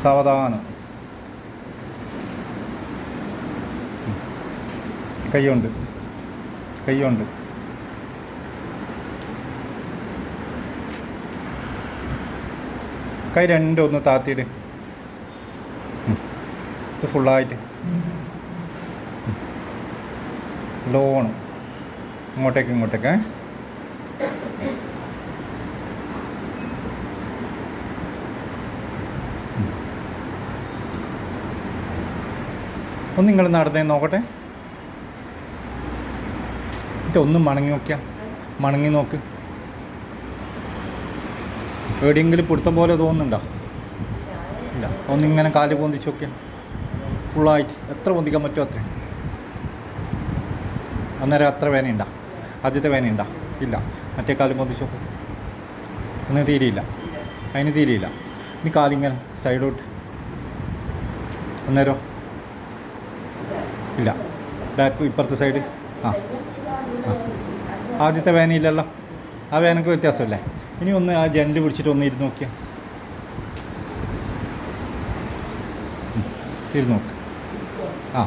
സാവധാനം. കൈയുണ്ട്, കൈയുണ്ട്. കൈ രണ്ടും ഒന്ന് താത്തിയിട്ട് ഫുള്ളായിട്ട് ലോണ് ഇങ്ങോട്ടേക്ക് ഇങ്ങോട്ടേക്ക്. ഒന്ന് നിങ്ങൾ നടന്നേ നോക്കട്ടെ. ഒന്ന് മണങ്ങി നോക്കിയാൽ, മണങ്ങി നോക്ക്. എവിടെയെങ്കിലും പിടുത്തം പോലെ തോന്നുന്നുണ്ടോ? ഇല്ല. ഒന്നിങ്ങനെ കാല് പൊന്തിച്ച് നോക്കിയാൽ ഫുള്ളായിട്ട് എത്ര പൊന്തിക്കാൻ പറ്റുമോ അത്രയും. അന്നേരം അത്ര വേനയുണ്ടോ? ആദ്യത്തെ വേനയുണ്ടോ? ഇല്ല. മറ്റേ കാലും പൊന്തിച്ച് നോക്ക്. ഒന്നും തീരെയില്ല, അതിന് തീരെയില്ല. ഇനി കാലിങ്ങനെ സൈഡോട്ട്. അന്നേരം ഇല്ല. ബാക്ക് ഇപ്പുറത്തെ സൈഡ്. ആ ആദ്യത്തെ വേനയില്ലല്ലോ, ആ വേനക്ക് വ്യത്യാസമല്ലേ. ഇനി ഒന്ന് ആ ജെൻറ്റ് പിടിച്ചിട്ട് ഒന്ന് ഇരുന്ന് നോക്കിയാൽ, ഇരുന്ന് നോക്ക്. ആ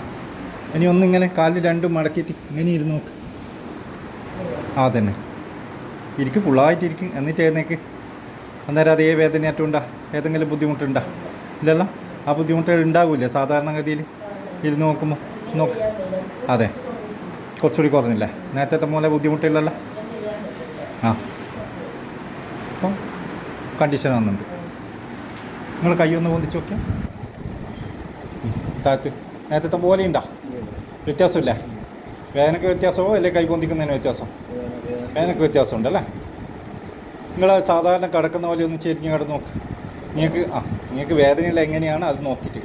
ഇനി ഒന്നിങ്ങനെ കാലിൽ രണ്ടും മടക്കിയിട്ട് ഇങ്ങനെ ഇരുന്ന് നോക്ക്. ആ തന്നെ ഇരിക്കും, ഫുള്ളായിട്ടിരിക്കും. എന്നിട്ട് എഴുന്നേക്ക്. അന്നേരം അതേ വേദനയായിട്ടുണ്ടോ? ഏതെങ്കിലും ബുദ്ധിമുട്ടുണ്ടോ? ഇല്ലല്ലോ. ആ ബുദ്ധിമുട്ട് ഉണ്ടാവില്ലേ സാധാരണഗതിയിൽ ഇരുന്ന് നോക്കുമ്പോൾ? നോക്ക്. അതെ, കുറച്ചുകൂടി കുറഞ്ഞില്ലേ? നേരത്തെ പോലെ ബുദ്ധിമുട്ടില്ലല്ലോ. ആ അപ്പം കണ്ടീഷൻ വന്നിട്ടുണ്ട്. നിങ്ങൾ കൈ ഒന്ന് പൊന്തിച്ച് നോക്കിയാൽ താഴത്ത് നേരത്തെ പോലെ ഉണ്ടോ? വ്യത്യാസമില്ലേ? വേനക്ക് വ്യത്യാസമോ അല്ലെ കൈ പൊന്തിക്കുന്നതിന് വ്യത്യാസം? വേനക്ക് വ്യത്യാസമുണ്ടല്ലേ. നിങ്ങൾ സാധാരണ കിടക്കുന്ന പോലെ ഒന്ന് ചെരിഞ്ഞ് കിടന്ന് നോക്ക്. നിങ്ങൾക്ക് വേദനയുള്ള എങ്ങനെയാണ് അത് നോക്കിയിട്ട്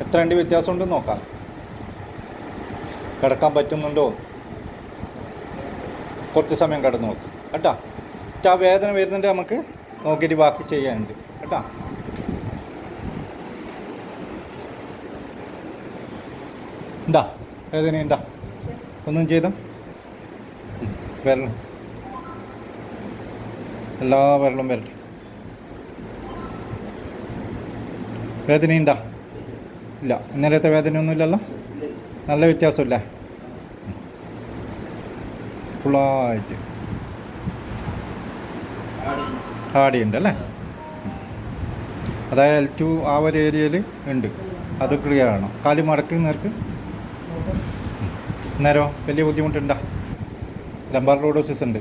എത്ര ഉണ്ട് വ്യത്യാസമുണ്ടെന്ന് നോക്കാം. കിടക്കാൻ പറ്റുന്നുണ്ടോ? കുറച്ച് സമയം കിടന്ന് നോക്ക് കേട്ടോ. ആ വേദന വരുന്നുണ്ട് നമുക്ക് നോക്കിയിട്ട് ബാക്കി ചെയ്യാനുണ്ട് കേട്ടോ. ഉണ്ടാ വേദന ഉണ്ടാ? ഒന്നും ചെയ്ത വരണം, എല്ലാ വിരലും വരട്ടെ. വേദനയുണ്ടാ? ഇല്ല. ഇന്നലത്തെ വേദനയൊന്നുമില്ലല്ലോ. നല്ല വ്യത്യാസമില്ലേ? ഫുള്ളായിട്ട് ആടിയുണ്ട് അല്ലേ? അതായത് L2 ആ ഒരു ഏരിയയിൽ ഉണ്ട്. അത് ക്ലിയർ ആണോ? കാല് മടക്കി നേർക്ക്. അന്നേരം വലിയ ബുദ്ധിമുട്ടുണ്ടോ? ലംബാർ ലോഡോസിസ് ഉണ്ട്.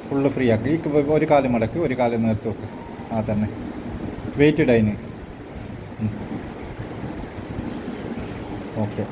ഫുള്ള് ഫ്രീ ആക്കി. ഈ ഒരു കാല് മടക്കി ഒരു കാല് നേർത്ത് വെക്ക്. ആ തന്നെ വെയിറ്റ് ഡൈന്. ഓക്കെ.